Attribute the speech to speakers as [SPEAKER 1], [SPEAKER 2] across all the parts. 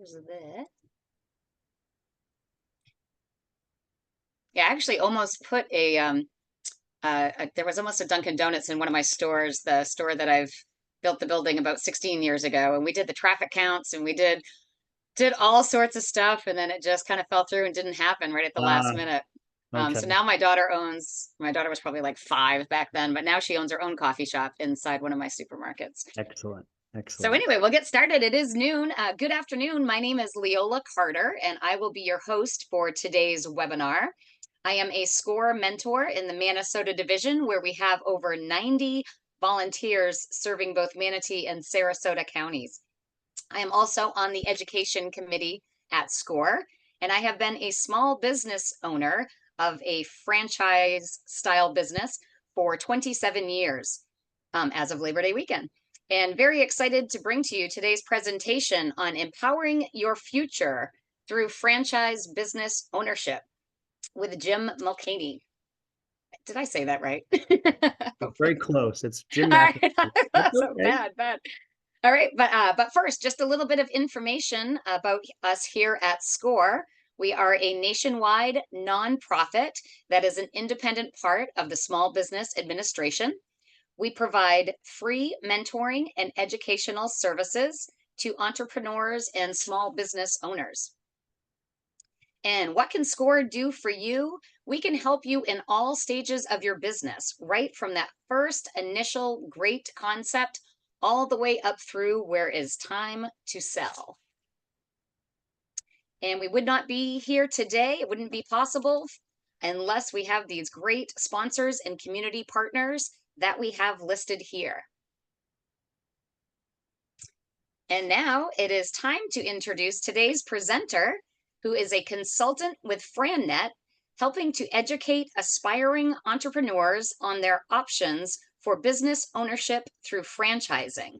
[SPEAKER 1] There's this. Yeah, I actually almost put there was almost a Dunkin' Donuts in one of my stores, the store that I've built the building about 16 years ago, and we did the traffic counts and we did all sorts of stuff, and then it just kind of fell through and didn't happen right at the last minute. So
[SPEAKER 2] Okay.
[SPEAKER 1] now my daughter was probably like 5 back then, but now she owns her own coffee shop inside one of my supermarkets.
[SPEAKER 2] Excellent.
[SPEAKER 1] So
[SPEAKER 2] Excellent.
[SPEAKER 1] anyway, we'll get started. It is noon. Good afternoon. My name is Leola Carter, and I will be your host for today's webinar. I am a SCORE mentor in the Minnesota division, where we have over 90 volunteers serving both Manatee and Sarasota counties. I am also on the education committee at SCORE, and I have been a small business owner of a franchise style business for 27 years as of Labor Day weekend. And very excited to bring to you today's presentation on empowering your future through franchise business ownership with Jim McEleney. Did I say that right?
[SPEAKER 2] It's very close. It's Jim
[SPEAKER 1] All
[SPEAKER 2] McEleney.
[SPEAKER 1] right.
[SPEAKER 2] That's
[SPEAKER 1] So
[SPEAKER 2] okay.
[SPEAKER 1] bad. All right, but first, just a little bit of information about us here at SCORE. We are a nationwide nonprofit that is an independent part of the Small Business Administration. We provide free mentoring and educational services to entrepreneurs and small business owners. And what can SCORE do for you? We can help you in all stages of your business, right from that first initial great concept all the way up through where it is time to sell. And we would not be here today, it wouldn't be possible unless we have these great sponsors and community partners that we have listed here. And now it is time to introduce today's presenter, who is a consultant with FranNet, helping to educate aspiring entrepreneurs on their options for business ownership through franchising.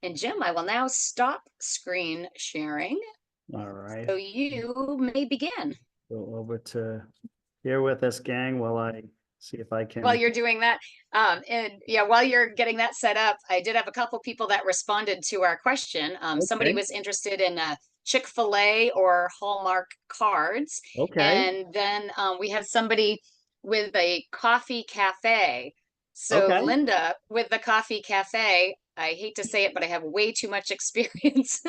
[SPEAKER 1] And Jim, I will now stop screen sharing
[SPEAKER 2] All right.
[SPEAKER 1] so you may begin.
[SPEAKER 2] Go over to here with us, gang, while I see if I
[SPEAKER 1] While
[SPEAKER 2] can.
[SPEAKER 1] you're doing that, and yeah, while you're getting that set up, I did have a couple people that responded to our question. Somebody
[SPEAKER 2] Okay.
[SPEAKER 1] was interested in Chick-fil-A or Hallmark cards,
[SPEAKER 2] Okay.
[SPEAKER 1] and then we had somebody with a coffee cafe. So
[SPEAKER 2] Okay.
[SPEAKER 1] Linda, with the coffee cafe, I hate to say it, but I have way too much experience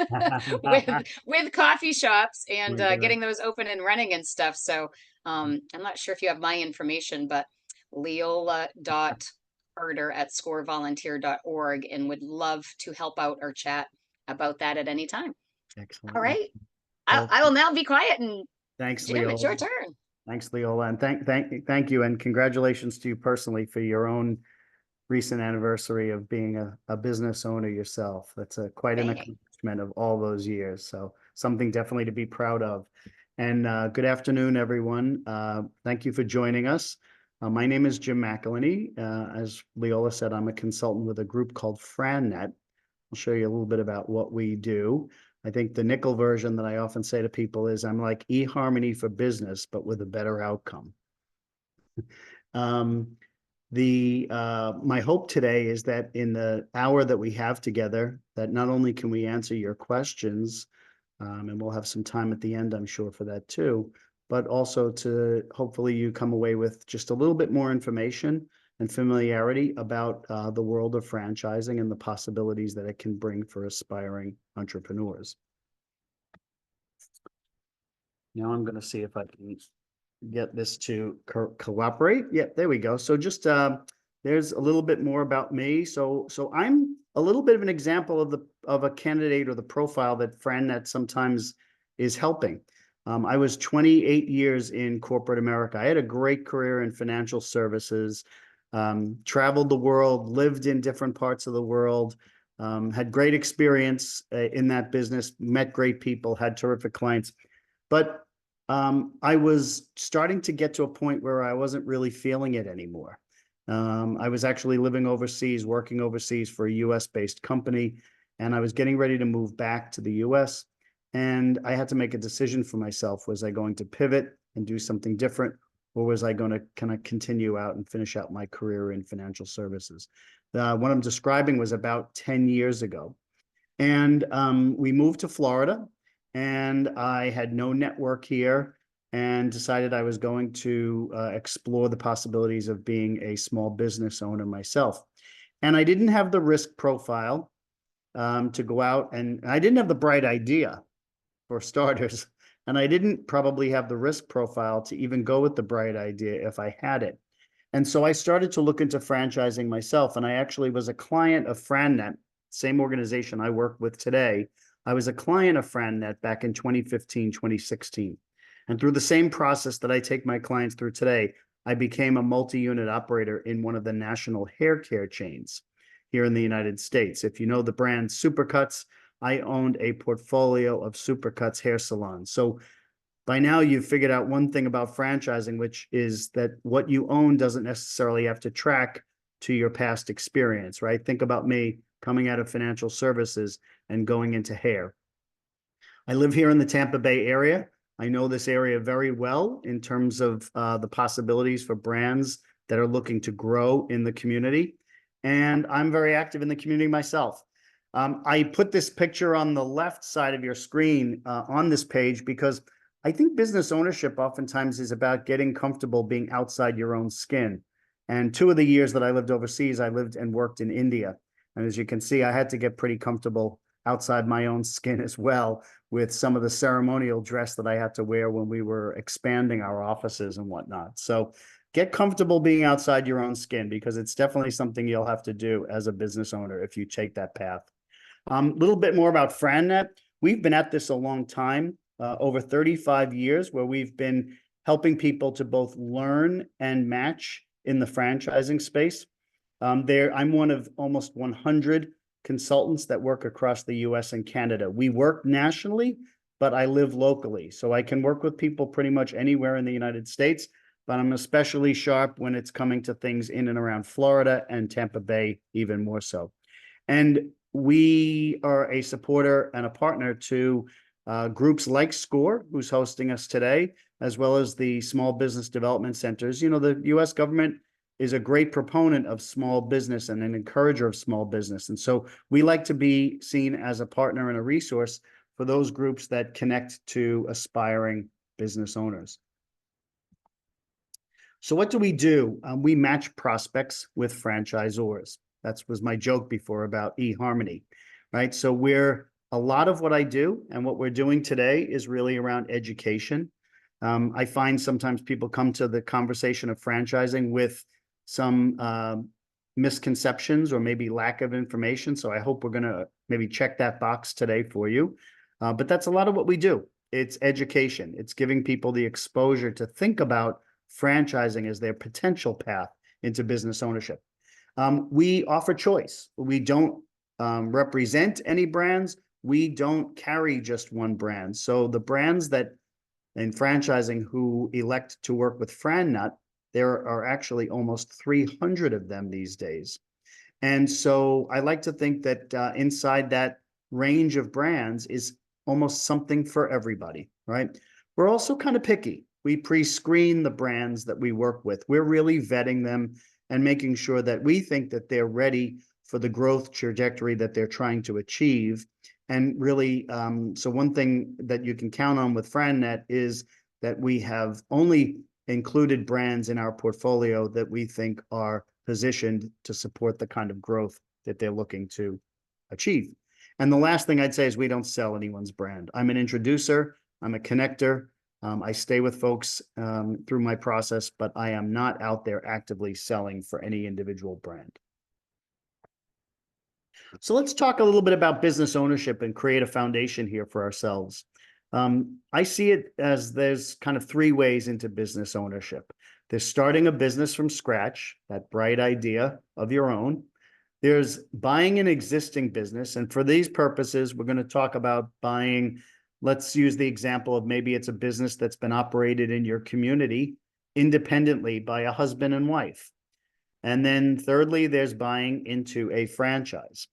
[SPEAKER 1] with coffee shops and
[SPEAKER 2] My God.
[SPEAKER 1] getting those open and running and stuff. So I'm not sure if you have my information, but leola.carter@scorevolunteer.org and would love to help out or chat about that at any time. All
[SPEAKER 2] Excellent.
[SPEAKER 1] right.
[SPEAKER 2] Well,
[SPEAKER 1] I will now be quiet and
[SPEAKER 2] thanks,
[SPEAKER 1] Jim, it's
[SPEAKER 2] Leola.
[SPEAKER 1] your turn.
[SPEAKER 2] Thanks, Leola. And thank you. And congratulations to you personally for your own recent anniversary of being a business owner yourself. That's quite an
[SPEAKER 1] Thanks.
[SPEAKER 2] accomplishment of all those years. So something definitely to be proud of. And good afternoon, everyone. Thank you for joining us. My name is Jim McEleney. As Leola said, I'm a consultant with a group called FranNet. I'll show you a little bit about what we do. I think the nickel version that I often say to people is I'm like eHarmony for business, but with a better outcome. My hope today is that in the hour that we have together, that not only can we answer your questions, and we'll have some time at the end, I'm sure, for that too, but also to hopefully you come away with just a little bit more information and familiarity about the world of franchising and the possibilities that it can bring for aspiring entrepreneurs. Now I'm going to see if I can get this to cooperate. Yeah, there we go. So just there's a little bit more about me. So I'm a little bit of an example of a candidate or the profile that FranNet sometimes is helping. I was 28 years in corporate America. I had a great career in financial services, traveled the world, lived in different parts of the world, had great experience in that business, met great people, had terrific clients. But I was starting to get to a point where I wasn't really feeling it anymore. I was actually living overseas, working overseas for a US-based company, and I was getting ready to move back to the US. And I had to make a decision for myself. Was I going to pivot and do something different, or was I going to kind of continue out and finish out my career in financial services? What I'm describing was about 10 years ago. And we moved to Florida. and I had no network here and decided I was going to explore the possibilities of being a small business owner myself. And I didn't have the risk profile to go out, and I didn't have the bright idea for starters. And I didn't probably have the risk profile to even go with the bright idea if I had it. And so I started to look into franchising myself. And I actually was a client of FranNet, same organization I work with today. I was a client of FranNet back in 2015, 2016. And through the same process that I take my clients through today, I became a multi-unit operator in one of the national hair care chains here in the United States. If you know the brand Supercuts, I owned a portfolio of Supercuts hair salons. So by now you've figured out one thing about franchising, which is that what you own doesn't necessarily have to track to your past experience, right? Think about me coming out of financial services and going into hair. I live here in the Tampa Bay area. I know this area very well in terms of the possibilities for brands that are looking to grow in the community. And I'm very active in the community myself. I put this picture on the left side of your screen on this page because I think business ownership oftentimes is about getting comfortable being outside your own skin. And 2 of the years that I lived overseas, I lived and worked in India. And as you can see, I had to get pretty comfortable outside my own skin as well with some of the ceremonial dress that I had to wear when we were expanding our offices and whatnot. So get comfortable being outside your own skin because it's definitely something you'll have to do as a business owner if you take that path. A little bit more about FranNet. We've been at this a long time, over 35 years, where we've been helping people to both learn and match in the franchising space. I'm one of almost 100 consultants that work across the US and Canada. We work nationally, but I live locally. So I can work with people pretty much anywhere in the United States, but I'm especially sharp when it's coming to things in and around Florida and Tampa Bay, even more so. And we are a supporter and a partner to groups like SCORE, who's hosting us today, as well as the small business development centers. You know, the US government is a great proponent of small business and an encourager of small business. And so we like to be seen as a partner and a resource for those groups that connect to aspiring business owners. So what do? We match prospects with franchisors. That was my joke before about eHarmony, right? So a lot of what I do and what we're doing today is really around education. I find sometimes people come to the conversation of franchising with some misconceptions or maybe lack of information. So I hope we're going to maybe check that box today for you. But that's a lot of what we do. It's education. It's giving people the exposure to think about franchising as their potential path into business ownership. We offer choice. We don't represent any brands. We don't carry just one brand. So the brands that in franchising who elect to work with FranNet, there are actually almost 300 of them these days. And so I like to think that inside that range of brands is almost something for everybody, right? We're also kind of picky. We pre-screen the brands that we work with. We're really vetting them and making sure that we think that they're ready for the growth trajectory that they're trying to achieve. And really, so one thing that you can count on with FranNet is that we have only included brands in our portfolio that we think are positioned to support the kind of growth that they're looking to achieve. And the last thing I'd say is we don't sell anyone's brand. I'm an introducer. I'm a connector. I stay with folks through my process, but I am not out there actively selling for any individual brand. So let's talk a little bit about business ownership and create a foundation here for ourselves. I see it as there's kind of 3 ways into business ownership. There's starting a business from scratch, that bright idea of your own. There's buying an existing business. And for these purposes, we're going to talk about buying. Let's use the example of maybe it's a business that's been operated in your community independently by a husband and wife. And then thirdly, there's buying into a franchise.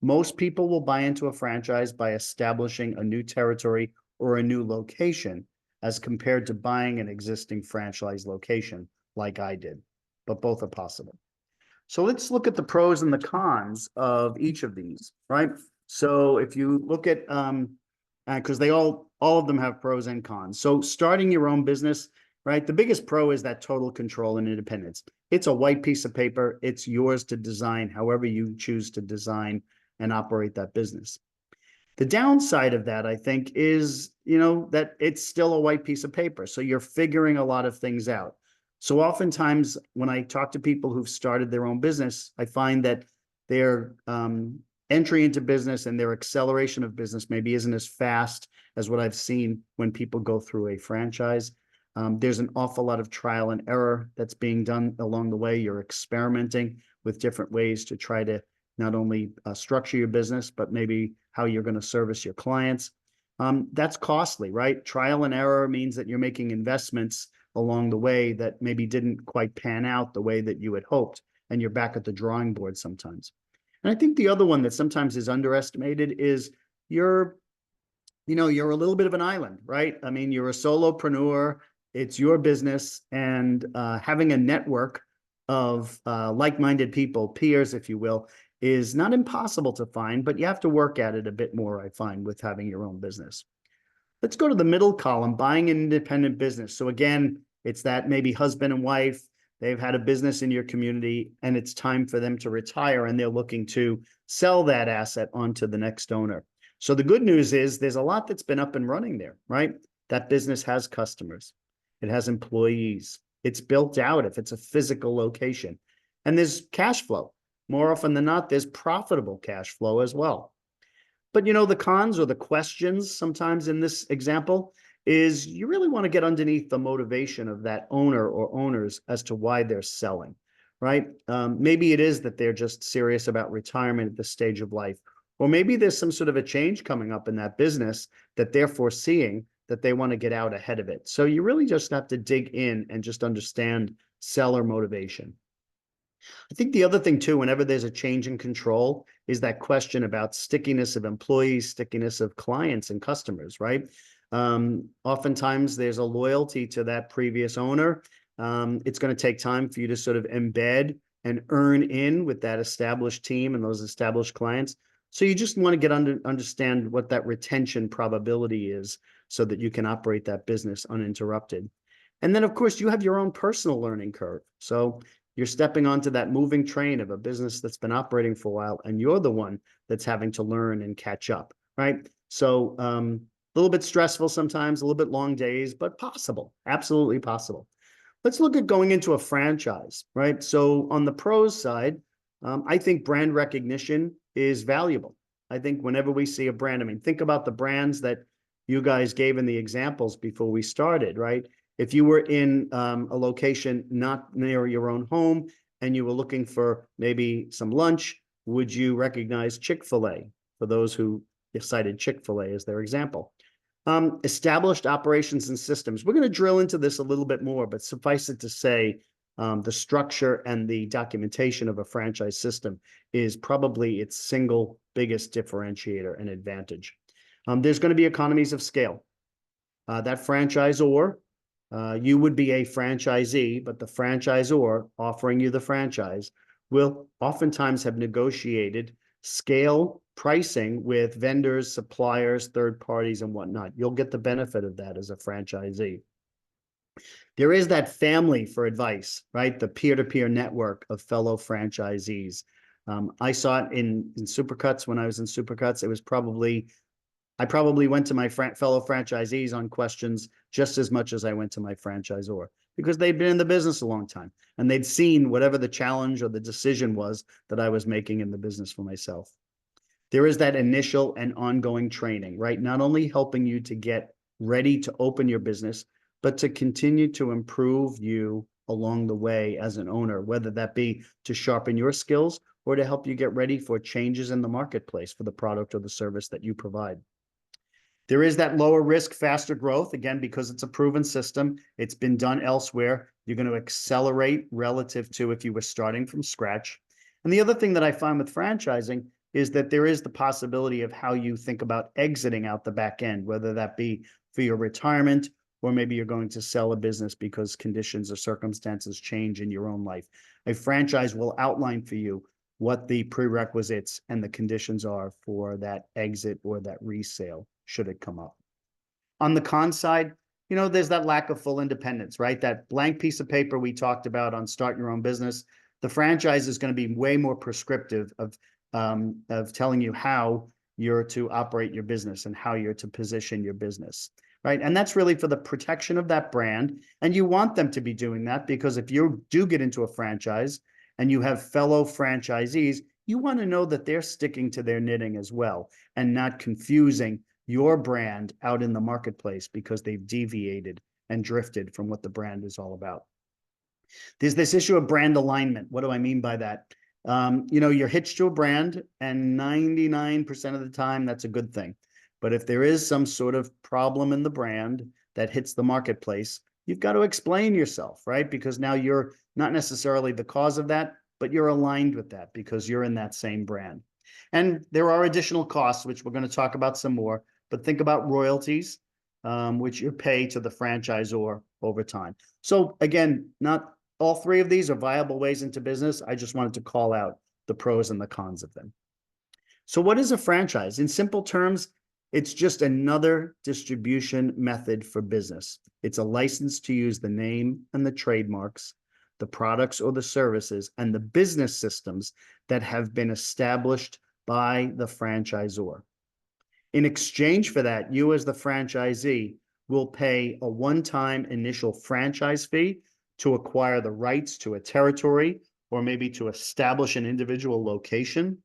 [SPEAKER 2] Most people will buy into a franchise by establishing a new territory or a new location as compared to buying an existing franchise location like I did, but both are possible. So let's look at the pros and the cons of each of these, right? So if you look at because all of them have pros and cons. So starting your own business, right? The biggest pro is that total control and independence. It's a white piece of paper. It's yours to design however you choose to design and operate that business. The downside of that, I think, is, that it's still a white piece of paper. So you're figuring a lot of things out. So oftentimes when I talk to people who've started their own business, I find that their entry into business and their acceleration of business maybe isn't as fast as what I've seen when people go through a franchise. There's an awful lot of trial and error that's being done along the way. You're experimenting with different ways to try to not only structure your business, but maybe how you're going to service your clients. That's costly, right? Trial and error means that you're making investments along the way that maybe didn't quite pan out the way that you had hoped, and you're back at the drawing board sometimes. And I think the other one that sometimes is underestimated is you're a little bit of an island, right? I mean, you're a solopreneur, it's your business, and having a network of like-minded people, peers, if you will, is not impossible to find, but you have to work at it a bit more, I find, with having your own business. Let's go to the middle column, buying an independent business. So again, it's that maybe husband and wife, they've had a business in your community and it's time for them to retire and they're looking to sell that asset onto the next owner. So the good news is there's a lot that's been up and running there, right? That business has customers. It has employees. It's built out if it's a physical location. And there's cash flow. More often than not, there's profitable cash flow as well. But the cons or the questions sometimes in this example is you really want to get underneath the motivation of that owner or owners as to why they're selling, right? Maybe it is that they're just serious about retirement at this stage of life. Or maybe there's some sort of a change coming up in that business that they're foreseeing that they want to get out ahead of it. So you really just have to dig in and just understand seller motivation. I think the other thing too, whenever there's a change in control, is that question about stickiness of employees, stickiness of clients and customers, right? Oftentimes there's a loyalty to that previous owner. It's going to take time for you to sort of embed and earn in with that established team and those established clients. So you just want to understand what that retention probability is so that you can operate that business uninterrupted. And then, of course, you have your own personal learning curve. So you're stepping onto that moving train of a business that's been operating for a while, and you're the one that's having to learn and catch up, right? So a little bit stressful sometimes, a little bit long days, but possible, absolutely possible. Let's look at going into a franchise, right? So on the pros side, I think brand recognition is valuable. I think whenever we see a brand, I mean, think about the brands that you guys gave in the examples before we started, right? If you were in a location not near your own home and you were looking for maybe some lunch, would you recognize Chick-fil-A? For those who cited Chick-fil-A as their example. Established operations and systems. We're going to drill into this a little bit more, but suffice it to say, the structure and the documentation of a franchise system is probably its single biggest differentiator and advantage. There's going to be economies of scale. That franchisor, you would be a franchisee, but the franchisor offering you the franchise will oftentimes have negotiated scale pricing with vendors, suppliers, third parties, and whatnot. You'll get the benefit of that as a franchisee. There is that family for advice, right? The peer-to-peer network of fellow franchisees. I saw it in Supercuts when I was in Supercuts. It was I probably went to my fellow franchisees on questions just as much as I went to my franchisor because they'd been in the business a long time and they'd seen whatever the challenge or the decision was that I was making in the business for myself. There is that initial and ongoing training, right? Not only helping you to get ready to open your business, but to continue to improve you along the way as an owner, whether that be to sharpen your skills or to help you get ready for changes in the marketplace for the product or the service that you provide. There is that lower risk, faster growth, again, because it's a proven system. It's been done elsewhere. You're going to accelerate relative to if you were starting from scratch. And the other thing that I find with franchising is that there is the possibility of how you think about exiting out the back end, whether that be for your retirement, or maybe you're going to sell a business because conditions or circumstances change in your own life. A franchise will outline for you what the prerequisites and the conditions are for that exit or that resale, should it come up. On the con side, there's that lack of full independence, right? That blank piece of paper we talked about on Start Your Own Business. The franchise is going to be way more prescriptive of telling you how you're to operate your business and how you're to position your business, right? And that's really for the protection of that brand. And you want them to be doing that, because if you do get into a franchise and you have fellow franchisees, you want to know that they're sticking to their knitting as well and not confusing your brand out in the marketplace because they've deviated and drifted from what the brand is all about. There's this issue of brand alignment. What do I mean by that? You're hitched to a brand, and 99% of the time, that's a good thing. But if there is some sort of problem in the brand that hits the marketplace, you've got to explain yourself, right? Because now you're not necessarily the cause of that, but you're aligned with that because you're in that same brand. And there are additional costs, which we're going to talk about some more, but think about royalties, which you pay to the franchisor over time. So again, not all three of these are viable ways into business. I just wanted to call out the pros and the cons of them. So what is a franchise? In simple terms, it's just another distribution method for business. It's a license to use the name and the trademarks, the products or the services, and the business systems that have been established by the franchisor. In exchange for that, you as the franchisee will pay a one-time initial franchise fee to acquire the rights to a territory or maybe to establish an individual location,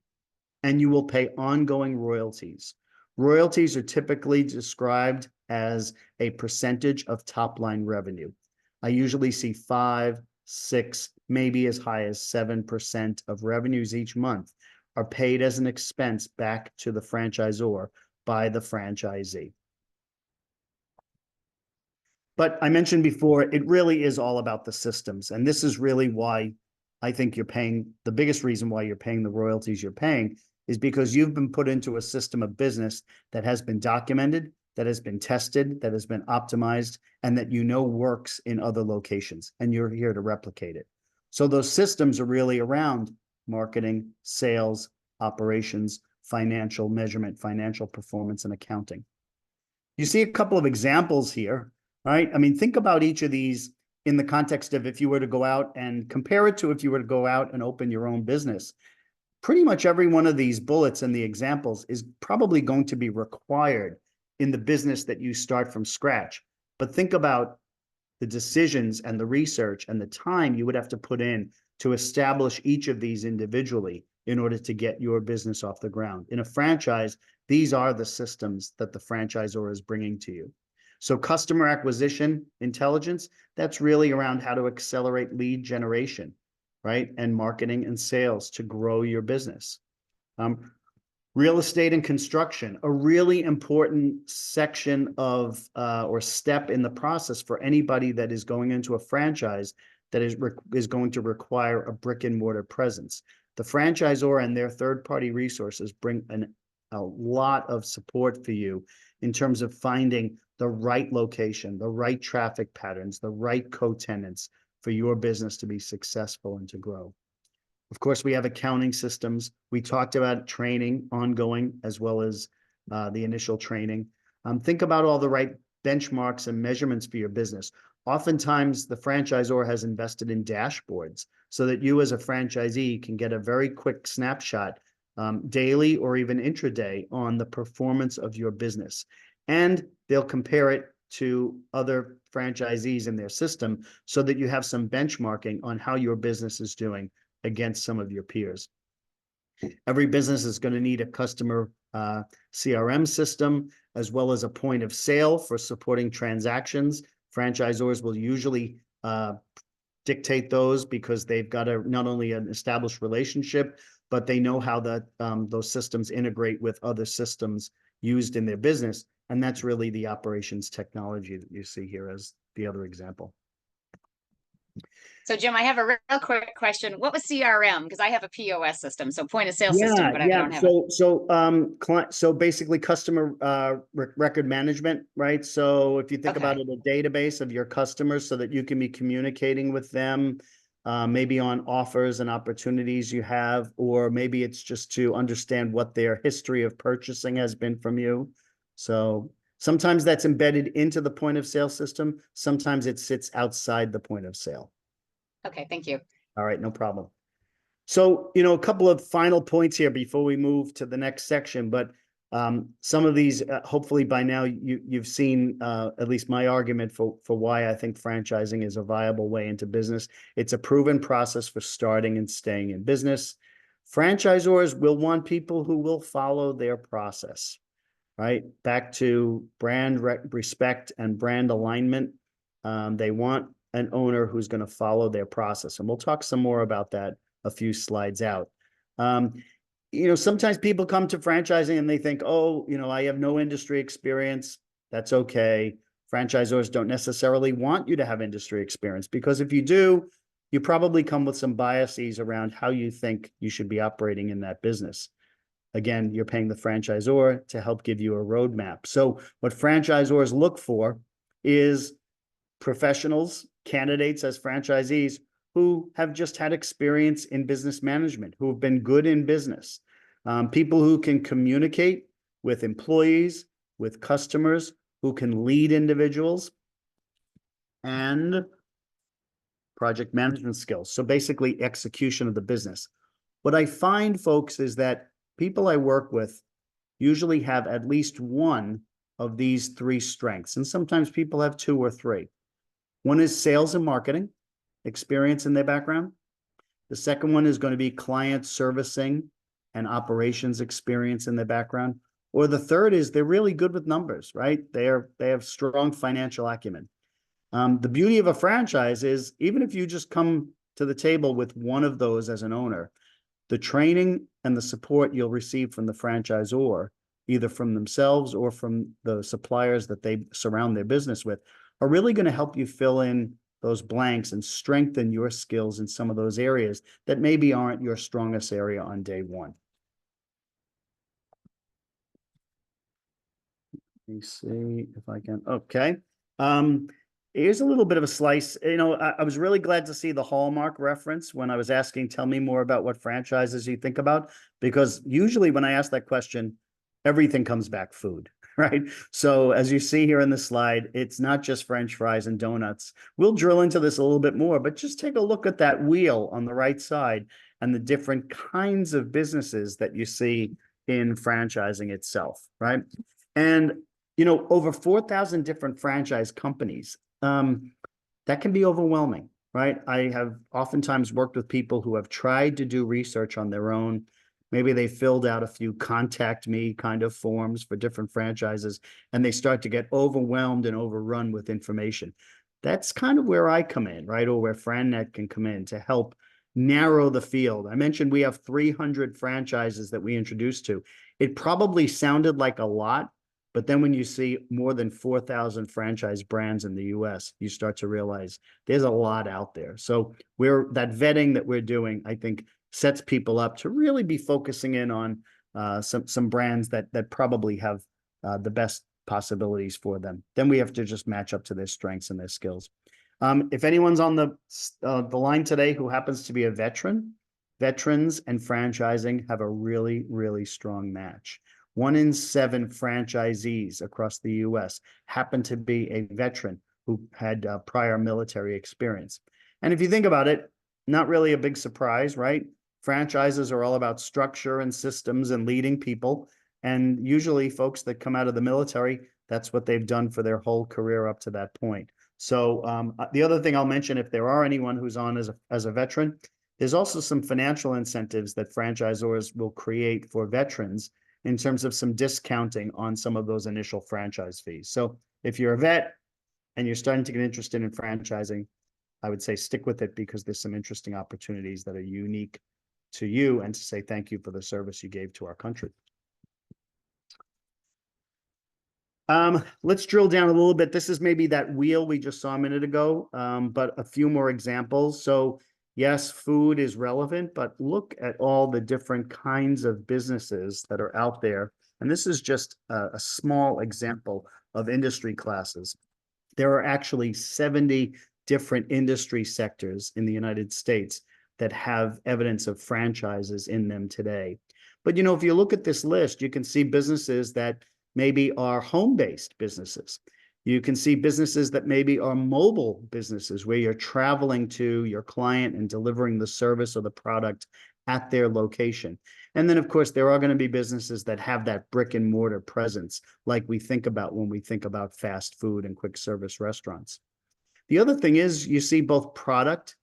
[SPEAKER 2] and you will pay ongoing royalties. Royalties are typically described as a percentage of top-line revenue. I usually see 5, 6, maybe as high as 7% of revenues each month are paid as an expense back to the franchisor by the franchisee. But I mentioned before, it really is all about the systems. And this is really why I think you're paying, the biggest reason why you're paying the royalties you're paying is because you've been put into a system of business that has been documented, that has been tested, that has been optimized, and that works in other locations, and you're here to replicate it. So those systems are really around marketing, sales, operations, financial measurement, financial performance, and accounting. You see a couple of examples here, right? I mean, think about each of these in the context of if you were to go out and compare it to if you were to go out and open your own business. Pretty much every one of these bullets and the examples is probably going to be required in the business that you start from scratch. But think about the decisions and the research and the time you would have to put in to establish each of these individually in order to get your business off the ground. In a franchise, these are the systems that the franchisor is bringing to you. So customer acquisition intelligence, that's really around how to accelerate lead generation, right? And marketing and sales to grow your business. Real estate and construction, a really important section of or step in the process for anybody that is going into a franchise that is going to require a brick and mortar presence. The franchisor and their third-party resources bring a lot of support for you in terms of finding the right location, the right traffic patterns, the right co-tenants for your business to be successful and to grow. Of course, we have accounting systems. We talked about training ongoing as well as the initial training. Think about all the right benchmarks and measurements for your business. Oftentimes, the franchisor has invested in dashboards so that you as a franchisee can get a very quick snapshot daily or even intraday on the performance of your business. And they'll compare it to other franchisees in their system so that you have some benchmarking on how your business is doing against some of your peers. Every business is going to need a customer CRM system, as well as a point of sale for supporting transactions. Franchisors will usually dictate those because they've got not only an established relationship, but they know how those systems integrate with other systems used in their business. And that's really the operations technology that you see here as the other example.
[SPEAKER 1] So Jim, I have a real quick question. What was CRM? Because I have a POS system, so point of sale system, but I don't have
[SPEAKER 2] so basically customer record management, right? So if you think about it, a database of your customers so that you can be communicating with them maybe on offers and opportunities you have, or maybe it's just to understand what their history of purchasing has been from you. So sometimes that's embedded into the point of sale system. Sometimes it sits outside the point of sale.
[SPEAKER 1] Okay, thank you.
[SPEAKER 2] All right, no problem. So, you know, a couple of final points here before we move to the next section, but some of these, hopefully by now you've seen at least my argument for why I think franchising is a viable way into business. It's a proven process for starting and staying in business. Franchisors will want people who will follow their process, right? Back to brand respect and brand alignment. They want an owner who's going to follow their process. And we'll talk some more about that a few slides out. You know, sometimes people come to franchising and they think, oh, you know, I have no industry experience. That's okay. Franchisors don't necessarily want you to have industry experience, because if you do, you probably come with some biases around how you think you should be operating in that business. Again, you're paying the franchisor to help give you a roadmap. So what franchisors look for is professionals, candidates as franchisees who have just had experience in business management, who have been good in business, people who can communicate with employees, with customers, who can lead individuals, and project management skills. So basically execution of the business. What I find, folks, is that people I work with usually have at least one of these three strengths, and sometimes people have two or three. One is sales and marketing experience in their background. The second one is going to be client servicing and operations experience in their background. Or the third is they're really good with numbers, right? They have strong financial acumen. The beauty of a franchise is even if you just come to the table with one of those as an owner, the training and the support you'll receive from the franchisor, either from themselves or from the suppliers that they surround their business with, are really going to help you fill in those blanks and strengthen your skills in some of those areas that maybe aren't your strongest area on day one. Let me see if I can. Okay. Here's a little bit of a slice. You know, I was really glad to see the Hallmark reference when I was asking, tell me more about what franchises you think about, because usually when I ask that question, everything comes back food, right? So as you see here in the slide, it's not just French fries and donuts. We'll drill into this a little bit more, but just take a look at that wheel on the right side and the different kinds of businesses that you see in franchising itself, right? And, you know, over 4,000 different franchise companies. That can be overwhelming, right? I have oftentimes worked with people who have tried to do research on their own. Maybe they filled out a few contact me kind of forms for different franchises, and they start to get overwhelmed and overrun with information. That's kind of where I come in, right? Or where FranNet can come in to help narrow the field. I mentioned we have 300 franchises that we introduced to. It probably sounded like a lot, but then when you see more than 4,000 franchise brands in the US, you start to realize there's a lot out there. So that vetting that we're doing, I think, sets people up to really be focusing in on some brands that probably have the best possibilities for them. Then we have to just match up to their strengths and their skills. If anyone's on the line today who happens to be a veteran, veterans and franchising have a really, really strong match. 1 in 7 franchisees across the US happen to be a veteran who had prior military experience. And if you think about it, not really a big surprise, right? Franchises are all about structure and systems and leading people. And usually folks that come out of the military, that's what they've done for their whole career up to that point. So the other thing I'll mention, if there are anyone who's on as a veteran, there's also some financial incentives that franchisors will create for veterans in terms of some discounting on some of those initial franchise fees. So if you're a vet and you're starting to get interested in franchising, I would say stick with it, because there's some interesting opportunities that are unique to you, and to say thank you for the service you gave to our country. Let's drill down a little bit. This is maybe that wheel we just saw a minute ago, but a few more examples. So yes, food is relevant, but look at all the different kinds of businesses that are out there. And this is just a small example of industry classes. There are actually 70 different industry sectors in the United States that have evidence of franchises in them today. But, you know, if you look at this list, you can see businesses that maybe are home-based businesses. You can see businesses that maybe are mobile businesses where you're traveling to your client and delivering the service or the product at their location. And then, of course, there are going to be businesses that have that brick and mortar presence, like we think about when we think about fast food and quick service restaurants. The other thing is you see both product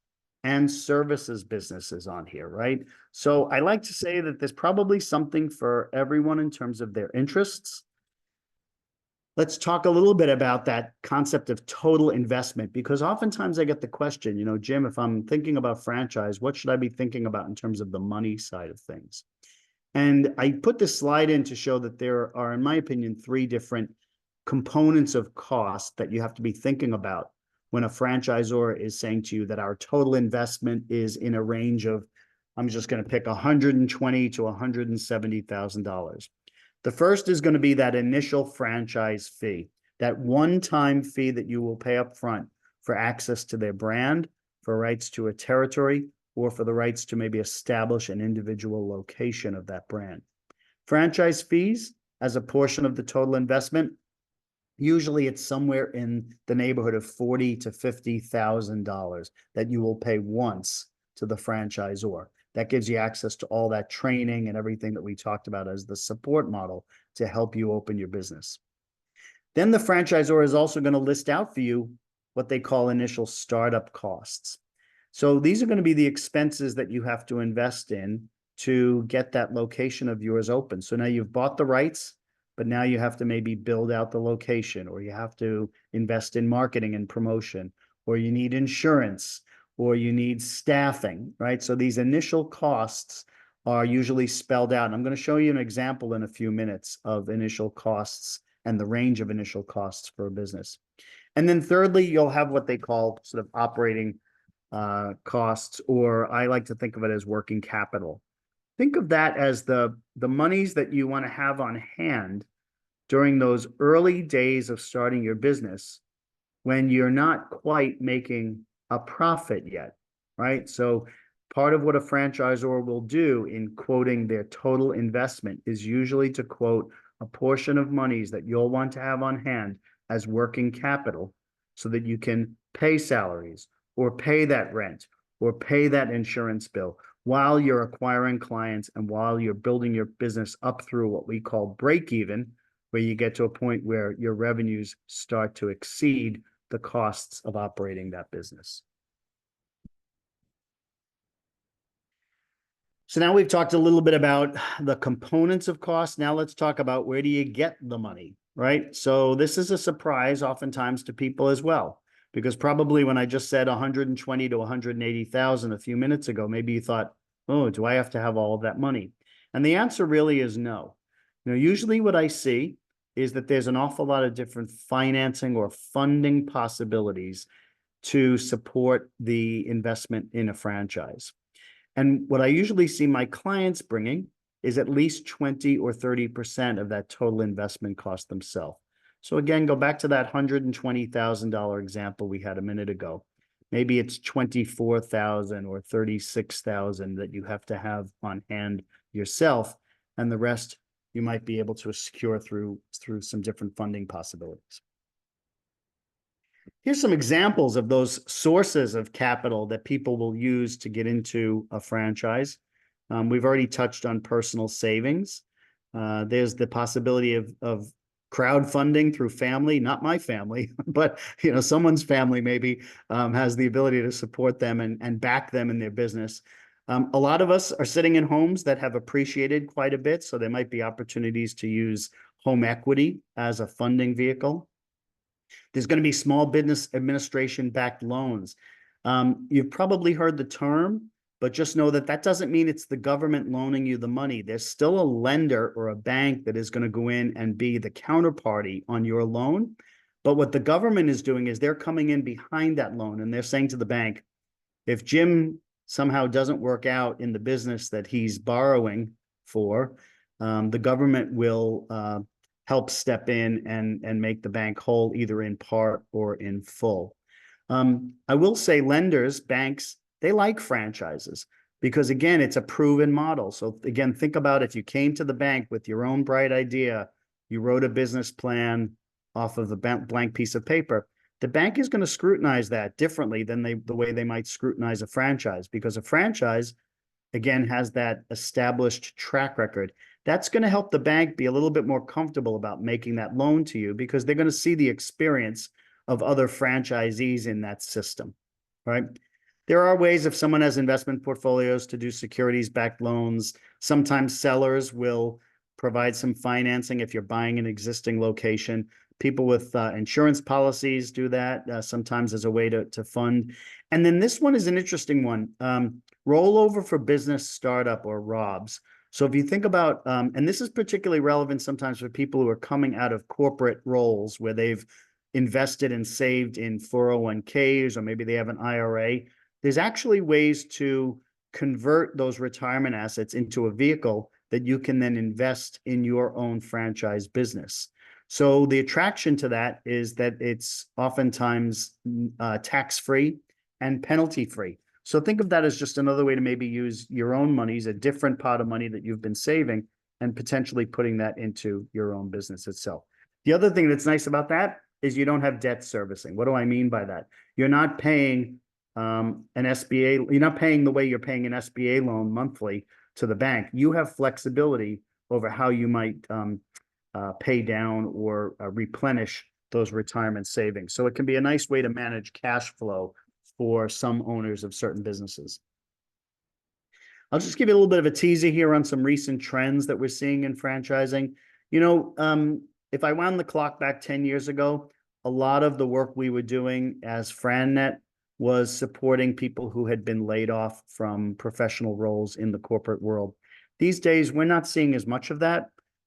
[SPEAKER 2] and services businesses on here, right? So I like to say that there's probably something for everyone in terms of their interests. Let's talk a little bit about that concept of total investment, because oftentimes I get the question, you know, Jim, if I'm thinking about franchise, what should I be thinking about in terms of the money side of things? And I put this slide in to show that there are, in my opinion, three different components of cost that you have to be thinking about when a franchisor is saying to you that our total investment is in a range of, I'm just going to pick $120,000 to $170,000. The first is going to be that initial franchise fee, that one-time fee that you will pay up front for access to their brand, for rights to a territory, or for the rights to maybe establish an individual location of that brand. Franchise fees, as a portion of the total investment, usually it's somewhere in the neighborhood of $40,000 to $50,000 that you will pay once to the franchisor. That gives you access to all that training and everything that we talked about as the support model to help you open your business. Then the franchisor is also going to list out for you what they call initial startup costs. So these are going to be the expenses that you have to invest in to get that location of yours open. So now you've bought the rights, but now you have to maybe build out the location, or you have to invest in marketing and promotion, or you need insurance, or you need staffing, right? So these initial costs are usually spelled out. And I'm going to show you an example in a few minutes of initial costs and the range of initial costs for a business. And then thirdly, you'll have what they call sort of operating costs, or I like to think of it as working capital. Think of that as the monies that you want to have on hand during those early days of starting your business when you're not quite making a profit yet, right? So part of what a franchisor will do in quoting their total investment is usually to quote a portion of monies that you'll want to have on hand as working capital so that you can pay salaries or pay that rent or pay that insurance bill while you're acquiring clients and while you're building your business up through what we call break even, where you get to a point where your revenues start to exceed the costs of operating that business. So now we've talked a little bit about the components of cost. Now let's talk about where do you get the money, right? So this is a surprise oftentimes to people as well, because probably when I just said 120 to 180,000 a few minutes ago, maybe you thought, oh, do I have to have all of that money? And the answer really is no. You know, usually what I see is that there's an awful lot of different financing or funding possibilities to support the investment in a franchise. And what I usually see my clients bringing is at least 20 or 30% of that total investment cost themselves. So again, go back to that $120,000 example we had a minute ago. Maybe it's 24,000 or 36,000 that you have to have on hand yourself, and the rest you might be able to secure through some different funding possibilities. Here's some examples of those sources of capital that people will use to get into a franchise. We've already touched on personal savings. There's the possibility of crowdfunding through family, not my family, but you know, someone's family maybe has the ability to support them and back them in their business. A lot of us are sitting in homes that have appreciated quite a bit, so there might be opportunities to use home equity as a funding vehicle. There's going to be small business administration backed loans. You've probably heard the term, but just know that that doesn't mean it's the government loaning you the money. There's still a lender or a bank that is going to go in and be the counterparty on your loan. But what the government is doing is they're coming in behind that loan and they're saying to the bank, if Jim somehow doesn't work out in the business that he's borrowing for, the government will help step in and make the bank whole, either in part or in full. I will say lenders, banks, they like franchises because again, it's a proven model. So again, think about if you came to the bank with your own bright idea, you wrote a business plan off of the blank piece of paper, the bank is going to scrutinize that differently than the way they might scrutinize a franchise, because a franchise, again, has that established track record. That's going to help the bank be a little bit more comfortable about making that loan to you because they're going to see the experience of other franchisees in that system, right? There are ways if someone has investment portfolios to do securities-backed loans. Sometimes sellers will provide some financing if you're buying an existing location. People with insurance policies do that sometimes as a way to fund. And then this one is an interesting one. Rollover for business startup or ROBS. So if you think about, and this is particularly relevant sometimes for people who are coming out of corporate roles where they've invested and saved in 401ks, or maybe they have an IRA, there's actually ways to convert those retirement assets into a vehicle that you can then invest in your own franchise business. So the attraction to that is that it's oftentimes tax-free and penalty-free. So think of that as just another way to maybe use your own monies, a different pot of money that you've been saving, and potentially putting that into your own business itself. The other thing that's nice about that is you don't have debt servicing. What do I mean by that? You're not paying an SBA, you're not paying the way you're paying an SBA loan monthly to the bank. You have flexibility over how you might pay down or replenish those retirement savings. So it can be a nice way to manage cash flow for some owners of certain businesses. I'll just give you a little bit of a teaser here on some recent trends that we're seeing in franchising. You know, if I wound the clock back 10 years ago, a lot of the work we were doing as FranNet was supporting people who had been laid off from professional roles in the corporate world. These days, we're not seeing as much of that.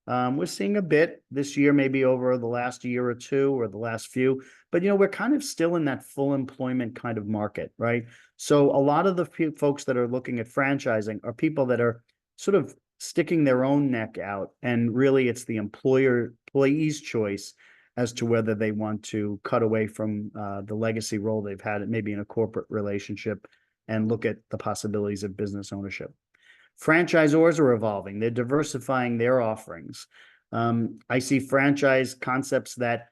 [SPEAKER 2] We're seeing a bit this year, maybe over the last year or two or the last few, but, you know, we're kind of still in that full employment kind of market, right? So a lot of the folks that are looking at franchising are people that are sort of sticking their own neck out, and really it's the employee's choice as to whether they want to cut away from the legacy role they've had, maybe in a corporate relationship, and look at the possibilities of business ownership. Franchisors are evolving. They're diversifying their offerings. I see franchise concepts that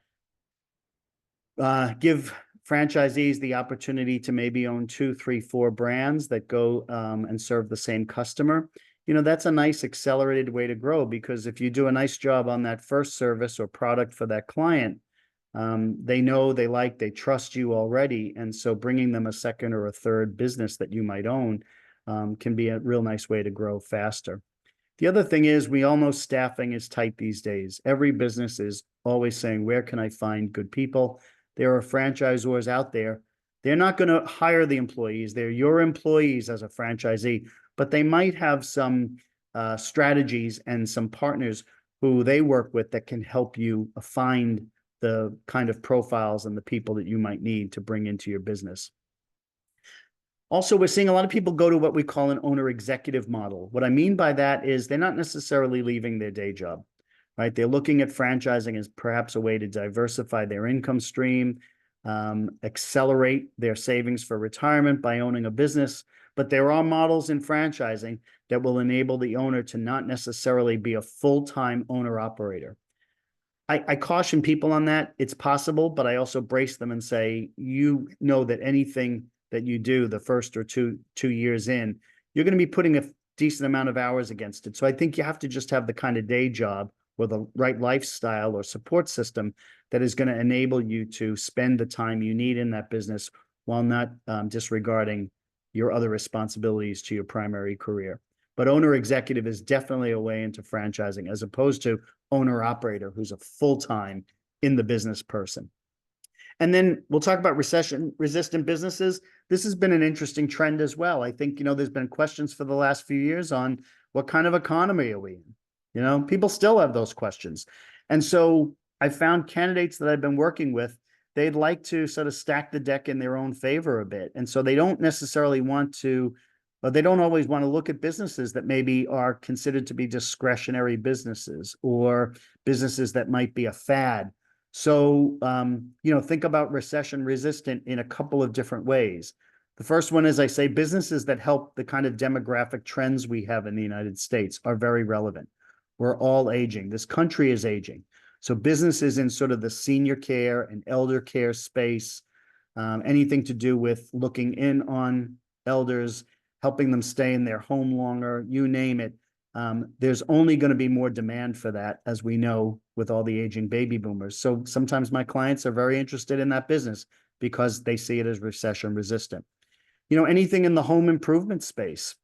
[SPEAKER 2] give franchisees the opportunity to maybe own 2, 3, 4 brands that go and serve the same customer. You know, that's a nice accelerated way to grow, because if you do a nice job on that first service or product for that client, they know, they like, they trust you already. And so bringing them a second or a third business that you might own can be a real nice way to grow faster. The other thing is, we all know staffing is tight these days. Every business is always saying, where can I find good people? There are franchisors out there. They're not going to hire the employees. They're your employees as a franchisee, but they might have some strategies and some partners who they work with that can help you find the kind of profiles and the people that you might need to bring into your business. Also, we're seeing a lot of people go to what we call an owner executive model. What I mean by that is they're not necessarily leaving their day job, right? They're looking at franchising as perhaps a way to diversify their income stream, accelerate their savings for retirement by owning a business. But there are models in franchising that will enable the owner to not necessarily be a full-time owner-operator. I caution people on that. It's possible, but I also brace them and say, you know that anything that you do the first or two years in, you're going to be putting a decent amount of hours against it. So I think you have to just have the kind of day job or the right lifestyle or support system that is going to enable you to spend the time you need in that business while not disregarding your other responsibilities to your primary career. But owner executive is definitely a way into franchising, as opposed to owner operator, who's a full-time in the business person. And then we'll talk about recession resistant businesses. This has been an interesting trend as well. I think, you know, there's been questions for the last few years on what kind of economy are we in? You know, people still have those questions. And so I found candidates that I've been working with, they'd like to sort of stack the deck in their own favor a bit. And so they don't necessarily want to, but they don't always want to look at businesses that maybe are considered to be discretionary businesses or businesses that might be a fad. So, think about recession resistant in a couple of different ways. The first one is, I say, businesses that help the kind of demographic trends we have in the United States are very relevant. We're all aging. This country is aging. So businesses in sort of the senior care and elder care space, anything to do with looking in on elders, helping them stay in their home longer, you name it. There's only going to be more demand for that, as we know, with all the aging baby boomers. So sometimes my clients are very interested in that business because they see it as recession resistant. Anything in the home improvement space,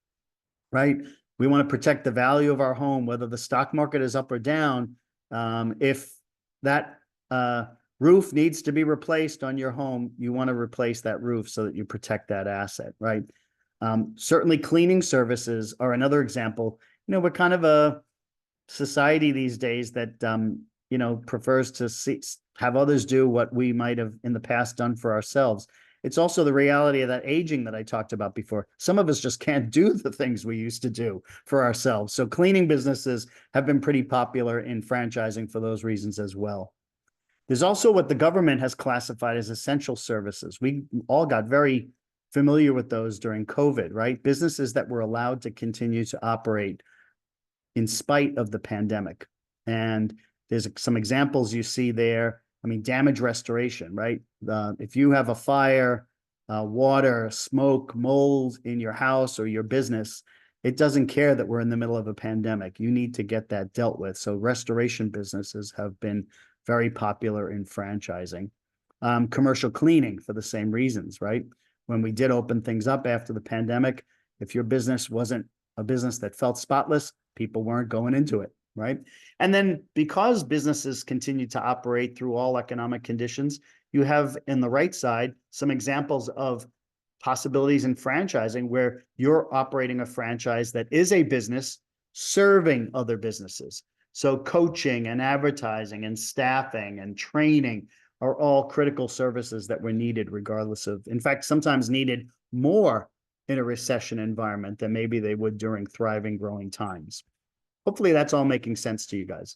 [SPEAKER 2] right? We want to protect the value of our home, whether the stock market is up or down. If that roof needs to be replaced on your home, you want to replace that roof so that you protect that asset, right? Certainly cleaning services are another example. We're kind of a society these days that, prefers to have others do what we might have in the past done for ourselves. It's also the reality of that aging that I talked about before. Some of us just can't do the things we used to do for ourselves. So cleaning businesses have been pretty popular in franchising for those reasons as well. There's also what the government has classified as essential services. We all got very familiar with those during COVID, right? Businesses that were allowed to continue to operate in spite of the pandemic. And there's some examples you see there. I mean, damage restoration, right? If you have a fire, water, smoke, mold in your house or your business, it doesn't care that we're in the middle of a pandemic. You need to get that dealt with. So restoration businesses have been very popular in franchising. Commercial cleaning for the same reasons, right? When we did open things up after the pandemic, if your business wasn't a business that felt spotless, people weren't going into it, right? And then because businesses continue to operate through all economic conditions, you have in the right side some examples of possibilities in franchising where you're operating a franchise that is a business serving other businesses. So coaching and advertising and staffing and training are all critical services that were needed regardless of, in fact, sometimes needed more in a recession environment than maybe they would during thriving, growing times. Hopefully that's all making sense to you guys.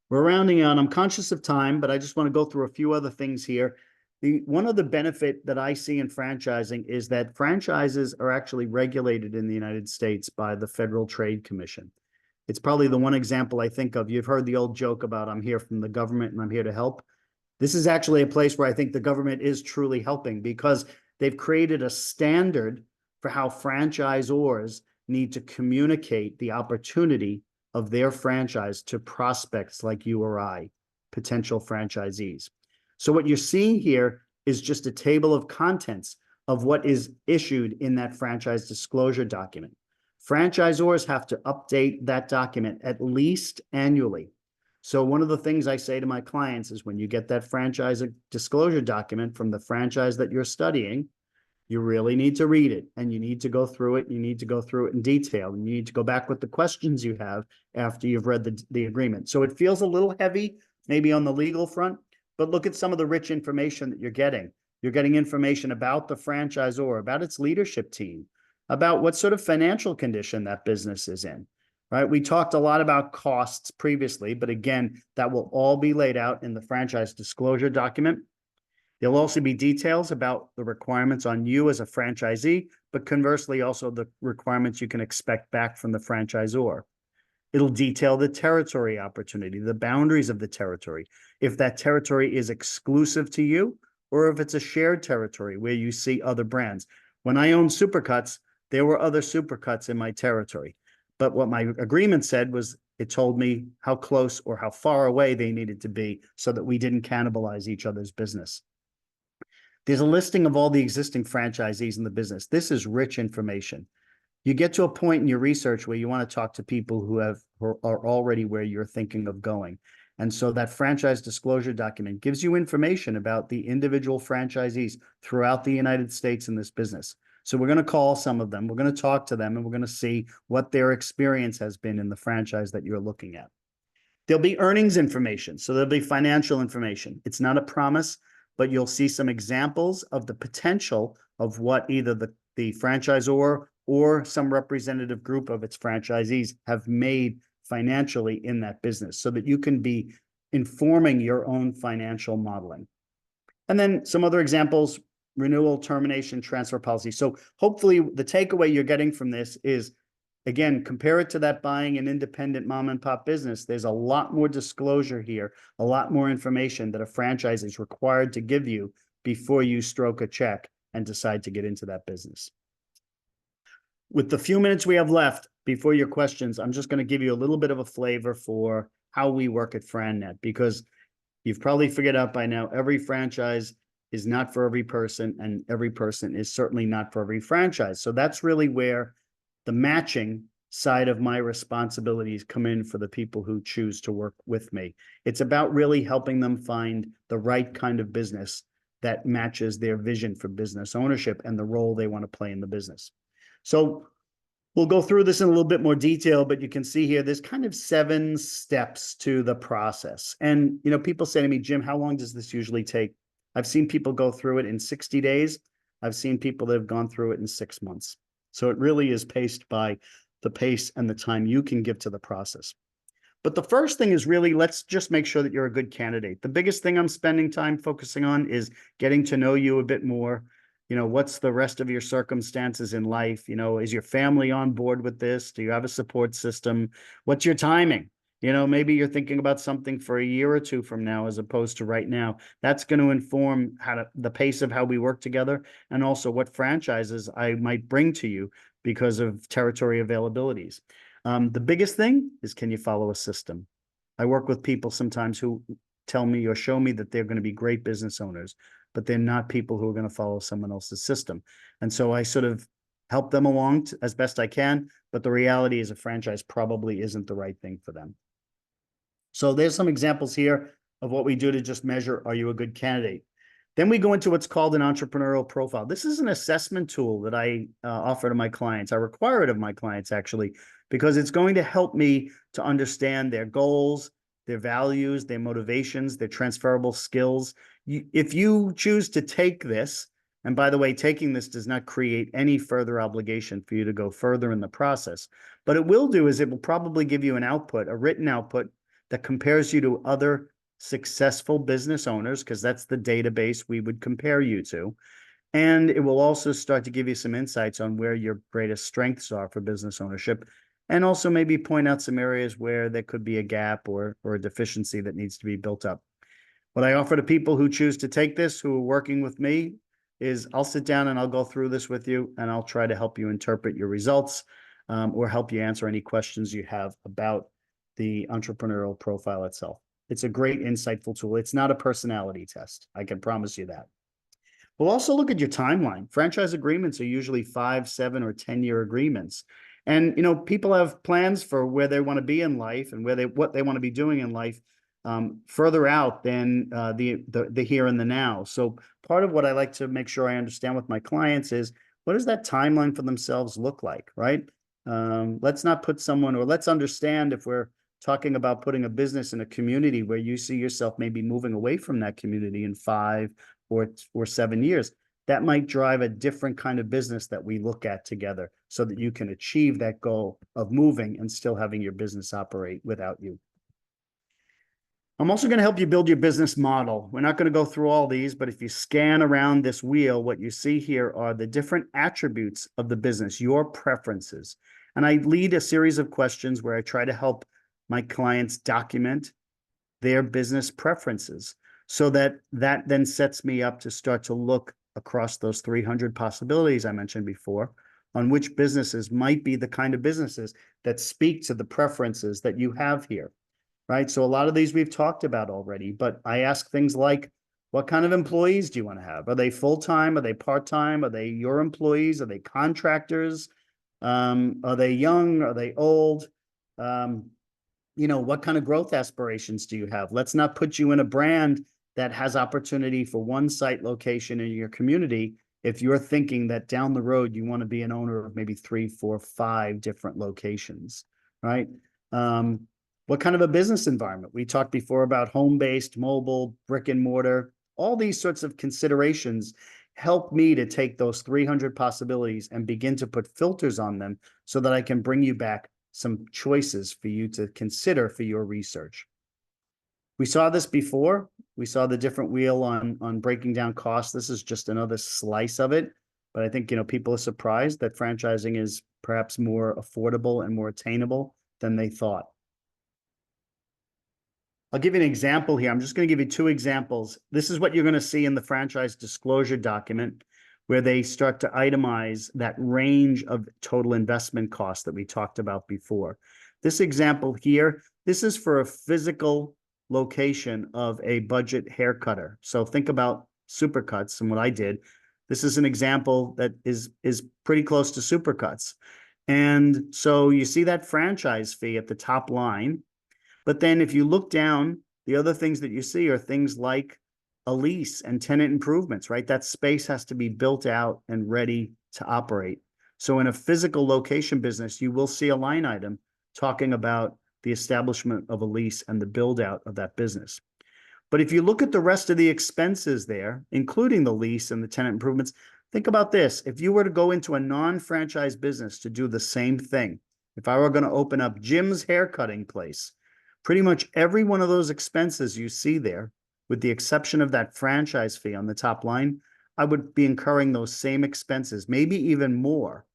[SPEAKER 2] We're rounding out. I'm conscious of time, but I just want to go through a few other things here. One other benefit that I see in franchising is that franchises are actually regulated in the United States by the Federal Trade Commission. It's probably the one example I think of. You've heard the old joke about I'm here from the government and I'm here to help. This is actually a place where I think the government is truly helping because they've created a standard for how franchisors need to communicate the opportunity of their franchise to prospects like you or I, potential franchisees. So what you're seeing here is just a table of contents of what is issued in that franchise disclosure document. Franchisors have to update that document at least annually. So one of the things I say to my clients is when you get that franchise disclosure document from the franchise that you're studying, you really need to read it and you need to go through it. You need to go through it in detail and you need to go back with the questions you have after you've read the agreement. So it feels a little heavy, maybe on the legal front, but look at some of the rich information that you're getting. You're getting information about the franchisor, about its leadership team, about what sort of financial condition that business is in, right? We talked a lot about costs previously, but again, that will all be laid out in the franchise disclosure document. There'll also be details about the requirements on you as a franchisee, but conversely, also the requirements you can expect back from the franchisor. It'll detail the territory opportunity, the boundaries of the territory, if that territory is exclusive to you or if it's a shared territory where you see other brands. When I owned Supercuts, there were other Supercuts in my territory. But what my agreement said was it told me how close or how far away they needed to be so that we didn't cannibalize each other's business. There's a listing of all the existing franchisees in the business. This is rich information. You get to a point in your research where you want to talk to people who are already where you're thinking of going. And so that franchise disclosure document gives you information about the individual franchisees throughout the United States in this business. So we're going to call some of them, we're going to talk to them, and we're going to see what their experience has been in the franchise that you're looking at. There'll be earnings information. So there'll be financial information. It's not a promise, but you'll see some examples of the potential of what either the franchisor or some representative group of its franchisees have made financially in that business so that you can be informing your own financial modeling. And then some other examples: renewal, termination, transfer policy. So hopefully the takeaway you're getting from this is, again, compare it to that buying an independent mom and pop business. There's a lot more disclosure here, a lot more information that a franchise is required to give you before you stroke a check and decide to get into that business. With the few minutes we have left before your questions, I'm just going to give you a little bit of a flavor for how we work at FranNet, because you've probably figured out by now, every franchise is not for every person, and every person is certainly not for every franchise. So that's really where the matching side of my responsibilities come in for the people who choose to work with me. It's about really helping them find the right kind of business that matches their vision for business ownership and the role they want to play in the business. So we'll go through this in a little bit more detail, but you can see here, there's kind of 7 steps to the process. And, people say to me, Jim, how long does this usually take? I've seen people go through it in 60 days. I've seen people that have gone through it in 6 months. So it really is paced by the pace and the time you can give to the process. But the first thing is really, let's just make sure that you're a good candidate. The biggest thing I'm spending time focusing on is getting to know you a bit more. What's the rest of your circumstances in life? Is your family on board with this? Do you have a support system? What's your timing? Maybe you're thinking about something for a year or two from now, as opposed to right now. That's going to inform the pace of how we work together, and also what franchises I might bring to you because of territory availabilities. The biggest thing is, can you follow a system? I work with people sometimes who tell me or show me that they're going to be great business owners, but they're not people who are going to follow someone else's system. And so I sort of help them along as best I can, but the reality is a franchise probably isn't the right thing for them. So there's some examples here of what we do to just measure, are you a good candidate? Then we go into what's called an entrepreneurial profile. This is an assessment tool that I offer to my clients. I require it of my clients, actually, because it's going to help me to understand their goals, their values, their motivations, their transferable skills. If you choose to take this, and by the way, taking this does not create any further obligation for you to go further in the process, but it will do is it will probably give you an output, a written output that compares you to other successful business owners, because that's the database we would compare you to. And it will also start to give you some insights on where your greatest strengths are for business ownership, and also maybe point out some areas where there could be a gap or a deficiency that needs to be built up. What I offer to people who choose to take this, who are working with me, is I'll sit down and I'll go through this with you, and I'll try to help you interpret your results, or help you answer any questions you have about the entrepreneurial profile itself. It's a great, insightful tool. It's not a personality test. I can promise you that. We'll also look at your timeline. Franchise agreements are usually 5, 7, or 10-year agreements. And, people have plans for where they want to be in life and what they want to be doing in life further out than the here and the now. So part of what I like to make sure I understand with my clients is, what does that timeline for themselves look like, right? Let's not put someone, or let's understand, if we're talking about putting a business in a community where you see yourself maybe moving away from that community in 5 or 7 years, that might drive a different kind of business that we look at together, so that you can achieve that goal of moving and still having your business operate without you. I'm also going to help you build your business model. We're not going to go through all these, but if you scan around this wheel, what you see here are the different attributes of the business, your preferences. And I lead a series of questions where I try to help my clients document their business preferences, so that then sets me up to start to look across those 300 possibilities I mentioned before, on which businesses might be the kind of businesses that speak to the preferences that you have here, right? So a lot of these we've talked about already, but I ask things like, what kind of employees do you want to have? Are they full-time? Are they part-time? Are they your employees? Are they contractors? Are they young? Are they old? What kind of growth aspirations do you have? Let's not put you in a brand that has opportunity for one site location in your community if you're thinking that down the road you want to be an owner of maybe 3, 4, 5 different locations, right? What kind of a business environment? We talked before about home-based, mobile, brick and mortar. All these sorts of considerations help me to take those 300 possibilities and begin to put filters on them, so that I can bring you back some choices for you to consider for your research. We saw this before. We saw the different wheel on breaking down costs. This is just another slice of it. But I think, people are surprised that franchising is perhaps more affordable and more attainable than they thought. I'll give you an example here. I'm just going to give you two examples. This is what you're going to see in the franchise disclosure document, where they start to itemize that range of total investment costs that we talked about before. This example here, this is for a physical location of a budget hair cutter. So think about Supercuts and what I did. This is an example that is pretty close to Supercuts. And so you see that franchise fee at the top line. But then if you look down, the other things that you see are things like a lease and tenant improvements, right? That space has to be built out and ready to operate. So in a physical location business, you will see a line item talking about the establishment of a lease and the build out of that business. But if you look at the rest of the expenses there, including the lease and the tenant improvements, think about this. If you were to go into a non-franchise business to do the same thing, if I were going to open up Jim's haircutting place, pretty much every one of those expenses you see there, with the exception of that franchise fee on the top line, I would be incurring those same expenses, maybe even more,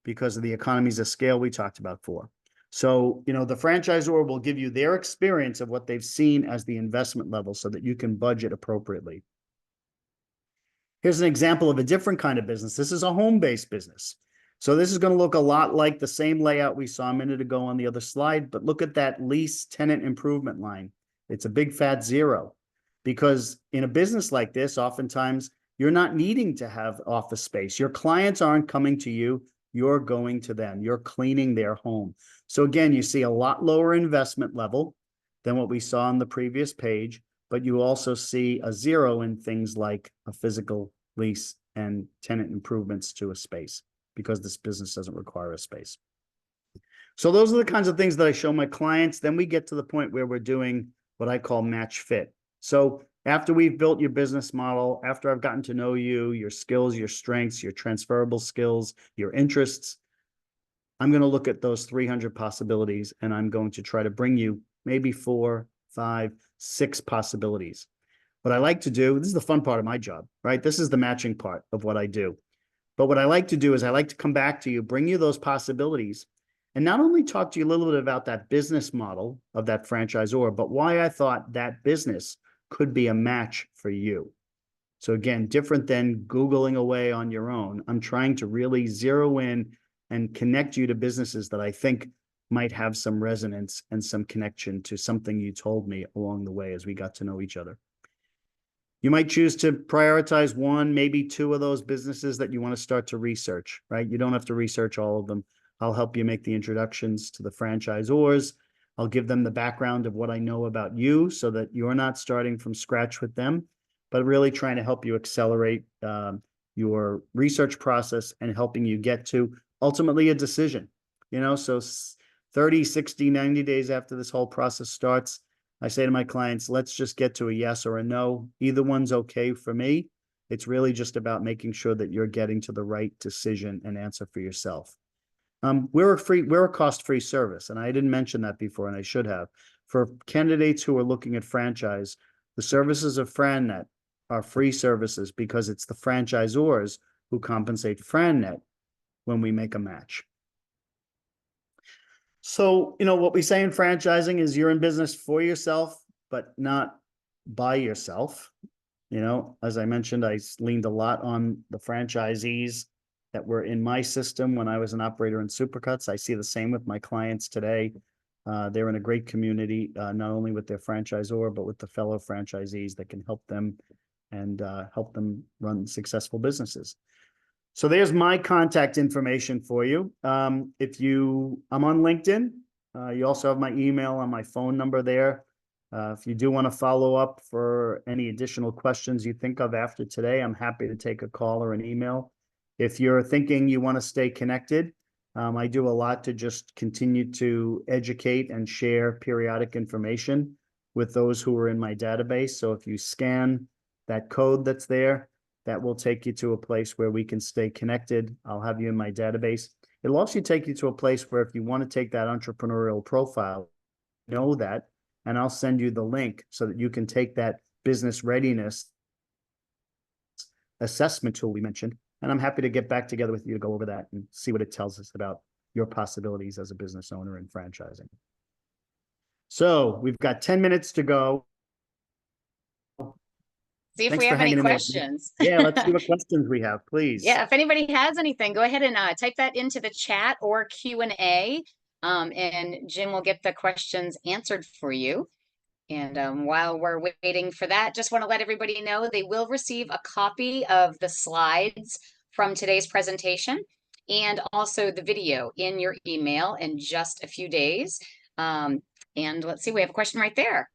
[SPEAKER 2] because of the economies of scale we talked about before. So, the franchisor will give you their experience of what they've seen as the investment level so that you can budget appropriately. Here's an example of a different kind of business. This is a home-based business. So this is going to look a lot like the same layout we saw a minute ago on the other slide, but look at that lease tenant improvement line. It's a big fat zero, because in a business like this, oftentimes you're not needing to have office space. Your clients aren't coming to you. You're going to them. You're cleaning their home. So again, you see a lot lower investment level than what we saw on the previous page, but you also see a zero in things like a physical lease and tenant improvements to a space, because this business doesn't require a space. So those are the kinds of things that I show my clients. Then we get to the point where we're doing what I call match fit. So after we've built your business model, after I've gotten to know you, your skills, your strengths, your transferable skills, your interests, I'm going to look at those 300 possibilities, and I'm going to try to bring you maybe 4, 5, 6 possibilities. What I like to do, this is the fun part of my job, right? This is the matching part of what I do. But what I like to do is I like to come back to you, bring you those possibilities, and not only talk to you a little bit about that business model of that franchisor, but why I thought that business could be a match for you. So again, different than Googling away on your own, I'm trying to really zero in and connect you to businesses that I think might have some resonance and some connection to something you told me along the way as we got to know each other. You might choose to prioritize 1, maybe 2 of those businesses that you want to start to research, right? You don't have to research all of them. I'll help you make the introductions to the franchisors. I'll give them the background of what I know about you so that you're not starting from scratch with them, but really trying to help you accelerate your research process and helping you get to ultimately a decision. So 30, 60, 90 days after this whole process starts, I say to my clients, let's just get to a yes or a no. Either one's okay for me. It's really just about making sure that you're getting to the right decision and answer for yourself. We're a cost-free service, and I didn't mention that before, and I should have. For candidates who are looking at franchise, the services of FranNet are free services because it's the franchisors who compensate FranNet when we make a match. So, what we say in franchising is you're in business for yourself, but not by yourself. As I mentioned, I leaned a lot on the franchisees that were in my system when I was an operator in Supercuts. I see the same with my clients today. They're in a great community, not only with their franchisor, but with the fellow franchisees that can help them and help them run successful businesses. So there's my contact information for you. I'm on LinkedIn. You also have my email and my phone number there. If you do want to follow up for any additional questions you think of after today, I'm happy to take a call or an email. If you're thinking you want to stay connected, I do a lot to just continue to educate and share periodic information with those who are in my database. So if you scan that code that's there, that will take you to a place where we can stay connected. I'll have you in my database. It'll also take you to a place where if you want to take that entrepreneurial profile, know that and I'll send you the link so that you can take that business readiness assessment tool we mentioned. And I'm happy to get back together with you to go over that and see what it tells us about your possibilities as a business owner in franchising. So we've got 10 minutes to go.
[SPEAKER 1] See if
[SPEAKER 2] Thanks
[SPEAKER 1] we
[SPEAKER 2] for
[SPEAKER 1] have any
[SPEAKER 2] hanging in there with me.
[SPEAKER 1] questions.
[SPEAKER 2] Yeah, let's see what questions we have, please.
[SPEAKER 1] Yeah, if anybody has anything, go ahead and type that into the chat or Q&A, and Jim will get the questions answered for you. And while we're waiting for that, just want to let everybody know they will receive a copy of the slides from today's presentation and also the video in your email in just a few days. And let's see, we have a question right there.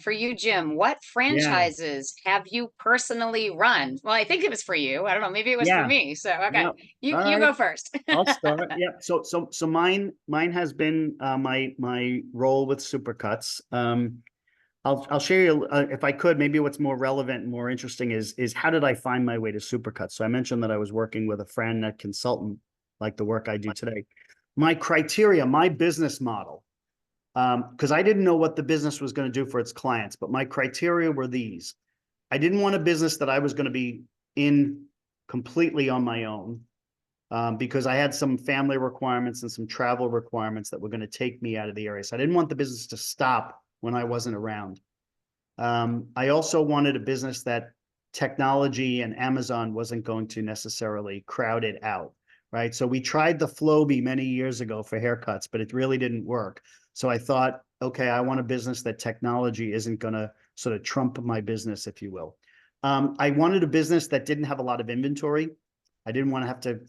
[SPEAKER 1] For you, Jim, what
[SPEAKER 2] Yeah,
[SPEAKER 1] franchises have you personally run? Well, I think it was for you. I don't know, maybe it was for
[SPEAKER 2] yeah,
[SPEAKER 1] me. So, okay,
[SPEAKER 2] yeah.
[SPEAKER 1] you
[SPEAKER 2] All
[SPEAKER 1] you
[SPEAKER 2] right,
[SPEAKER 1] go first.
[SPEAKER 2] I'll start. Yeah. So mine has been my role with Supercuts. I'll share you if I could, maybe what's more relevant and more interesting is how did I find my way to Supercuts? So I mentioned that I was working with a FranNet consultant, like the work I do today. My criteria, my business model, because I didn't know what the business was going to do for its clients, but my criteria were these. I didn't want a business that I was going to be in completely on my own, because I had some family requirements and some travel requirements that were going to take me out of the area. So I didn't want the business to stop when I wasn't around. I also wanted a business that technology and Amazon wasn't going to necessarily crowd it out, right? So we tried the Flowbee many years ago for haircuts, but it really didn't work. So I thought, okay, I want a business that technology isn't going to sort of trump my business, if you will. I wanted a business that didn't have a lot of inventory. I didn't want to have to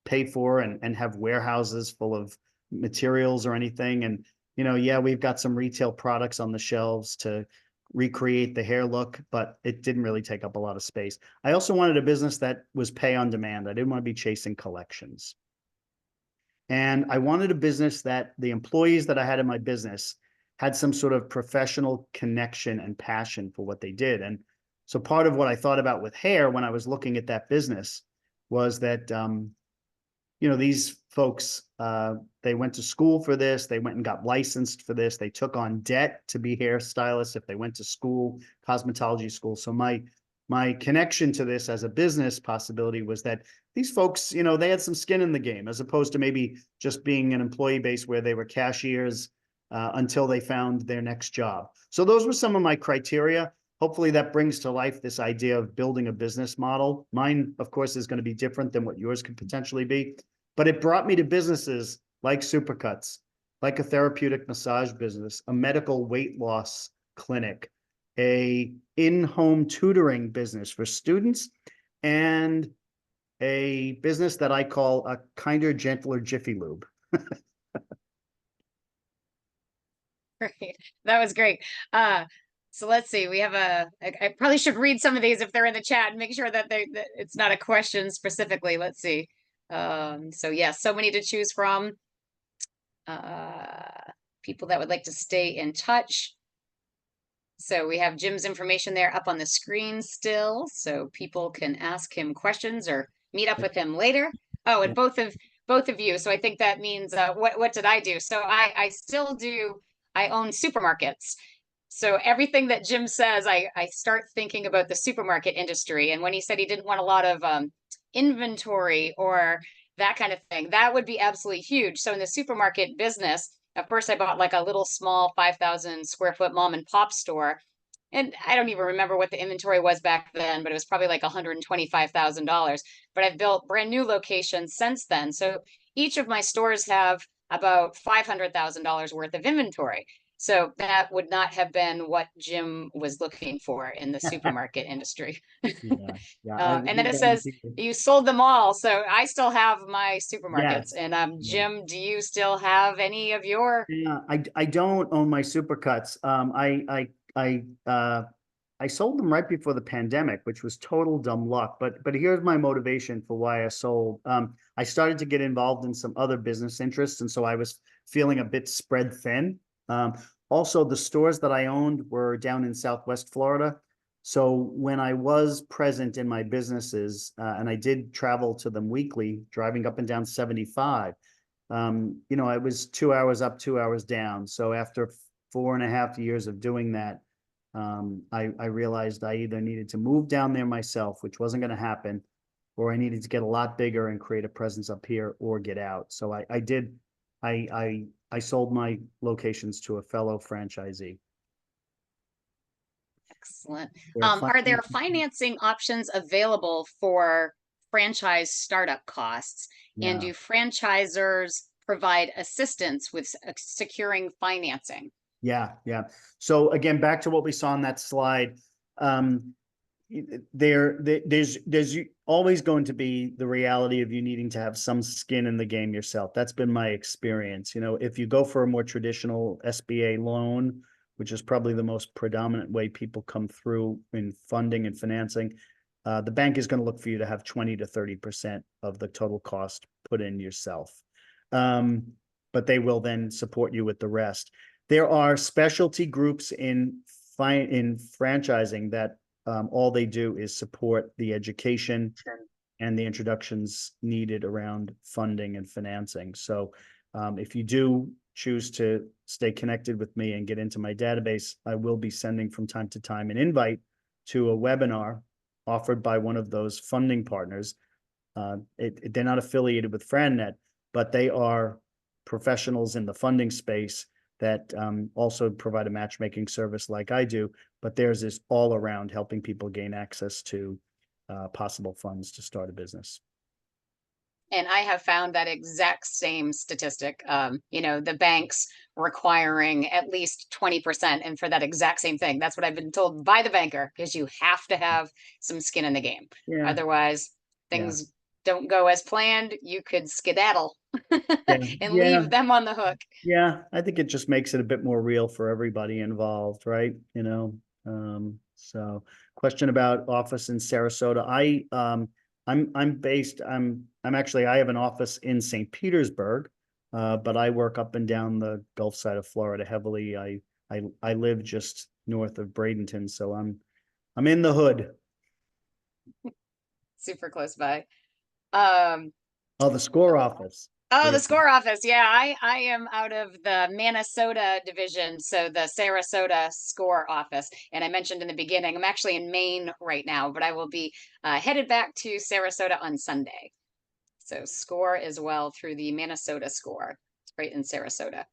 [SPEAKER 2] pay for and have warehouses full of materials or anything. And, yeah, we've got some retail products on the shelves to recreate the hair look, but it didn't really take up a lot of space. I also wanted a business that was pay on demand. I didn't want to be chasing collections. And I wanted a business that the employees that I had in my business had some sort of professional connection and passion for what they did. And so part of what I thought about with hair when I was looking at that business was that, these folks, they went to school for this. They went and got licensed for this. They took on debt to be hairstylists if they went to school, cosmetology school. So my connection to this as a business possibility was that these folks, they had some skin in the game, as opposed to maybe just being an employee base where they were cashiers until they found their next job. So those were some of my criteria. Hopefully that brings to life this idea of building a business model. Mine, of course, is going to be different than what yours could potentially be, but it brought me to businesses like Supercuts, like a therapeutic massage business, a medical weight loss clinic, a in-home tutoring business for students, and a business that I call a kinder, gentler Jiffy Lube.
[SPEAKER 1] Great. That was great. So let's see. We have I probably should read some of these if they're in the chat and make sure that that it's not a question specifically. Let's see. So yeah, so many to choose from. People that would like to stay in touch. So we have Jim's information there up on the screen still, so people can ask him questions or meet up with him later. Oh, and both of you. So I think that means what did I do? So I still do. I own supermarkets. So everything that Jim says, I start thinking about the supermarket industry. And when he said he didn't want a lot of inventory or that kind of thing, that would be absolutely huge. So in the supermarket business, at first I bought like a little small 5,000 square foot mom and pop store. And I don't even remember what the inventory was back then, but it was probably like $125,000. But I've built brand new locations since then. So each of my stores have about $500,000 worth of inventory. So that would not have been what Jim was looking for in the supermarket industry.
[SPEAKER 2] Yeah, yeah.
[SPEAKER 1] And then it says you sold them all. So I still have my supermarkets.
[SPEAKER 2] Yes.
[SPEAKER 1] And
[SPEAKER 2] Yeah.
[SPEAKER 1] Jim, do you still have any of your?
[SPEAKER 2] Yeah, I don't own my Supercuts. I sold them right before the pandemic, which was total dumb luck. But here's my motivation for why I sold. I started to get involved in some other business interests, and so I was feeling a bit spread thin. Also, the stores that I owned were down in Southwest Florida. So when I was present in my businesses, and I did travel to them weekly, driving up and down 75, it was 2 hours up, 2 hours down. So after 4.5 years of doing that, I realized I either needed to move down there myself, which wasn't going to happen, or I needed to get a lot bigger and create a presence up here or get out. So I did. I sold my locations to a fellow franchisee.
[SPEAKER 1] Excellent.
[SPEAKER 2] They're
[SPEAKER 1] Are
[SPEAKER 2] funding.
[SPEAKER 1] there financing options available for franchise startup costs? And
[SPEAKER 2] Yeah.
[SPEAKER 1] do franchisors provide assistance with securing financing?
[SPEAKER 2] Yeah, yeah. So again, back to what we saw on that slide. Um, there's always going to be the reality of you needing to have some skin in the game yourself. That's been my experience. You know, if you go for a more traditional SBA loan, which is probably the most predominant way people come through in funding and financing, the bank is going to look for you to have 20 to 30% of the total cost put in yourself. But they will then support you with the rest. There are specialty groups in franchising that all they do is support the education and the introductions needed around funding and financing. So if you do choose to stay connected with me and get into my database, I will be sending from time to time an invite to a webinar offered by one of those funding partners. They're not affiliated with FranNet, but they are professionals in the funding space that also provide a matchmaking service like I do, but theirs is all around helping people gain access to possible funds to start a business.
[SPEAKER 1] And I have found that exact same statistic, the banks requiring at least 20%. And for that exact same thing, that's what I've been told by the banker, because you have to have some skin in the game.
[SPEAKER 2] Yeah.
[SPEAKER 1] Otherwise,
[SPEAKER 2] Yeah.
[SPEAKER 1] things don't go as planned. You could skedaddle
[SPEAKER 2] Yeah.
[SPEAKER 1] and
[SPEAKER 2] Yeah.
[SPEAKER 1] leave them on the hook.
[SPEAKER 2] Yeah. I think it just makes it a bit more real for everybody involved, right? So question about office in Sarasota. I'm actually, I have an office in St. Petersburg, but I work up and down the Gulf side of Florida heavily. I live just north of Bradenton, so I'm in the hood.
[SPEAKER 1] Super close by. Um,
[SPEAKER 2] Oh, the SCORE office.
[SPEAKER 1] Oh, the SCORE office. Yeah, I am out of the Minnesota division, so the Sarasota SCORE office. And I mentioned in the beginning, I'm actually in Maine right now, but I will be headed back to Sarasota on Sunday. So SCORE as well through the Minnesota SCORE. It's right in Sarasota.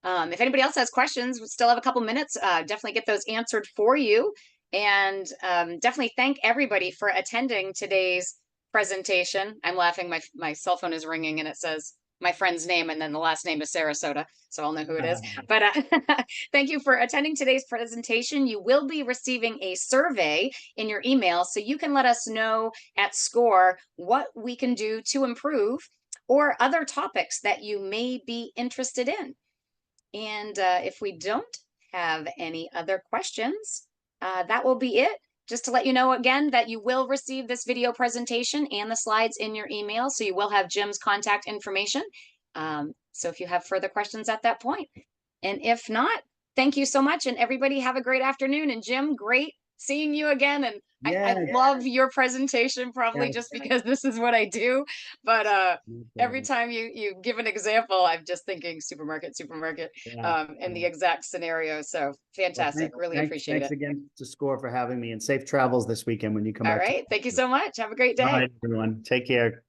[SPEAKER 1] If anybody else has questions, we still have a couple minutes. Definitely get those answered for you. And definitely thank everybody for attending today's presentation. I'm laughing. My cell phone is ringing and it says my friend's name and then the last name is Sarasota, so I'll know who it is. But thank you for attending today's presentation. You will be receiving a survey in your email, so you can let us know at SCORE what we can do to improve or other topics that you may be interested in. And if we don't have any other questions, that will be it. Just to let you know again that you will receive this video presentation and the slides in your email, so you will have Jim's contact information. So if you have further questions at that point. And if not, thank you so much, and everybody have a great afternoon. And Jim, great seeing you again. And I love your presentation, probably just because this is what I do. But every time you give an example, I'm just thinking supermarket, in the exact scenario. So fantastic. Really appreciate it.
[SPEAKER 2] Thanks again to SCORE for having me, and safe travels this weekend when you come
[SPEAKER 1] All
[SPEAKER 2] back.
[SPEAKER 1] right. Thank you so much. Have a great day.
[SPEAKER 2] All right, everyone. Take care.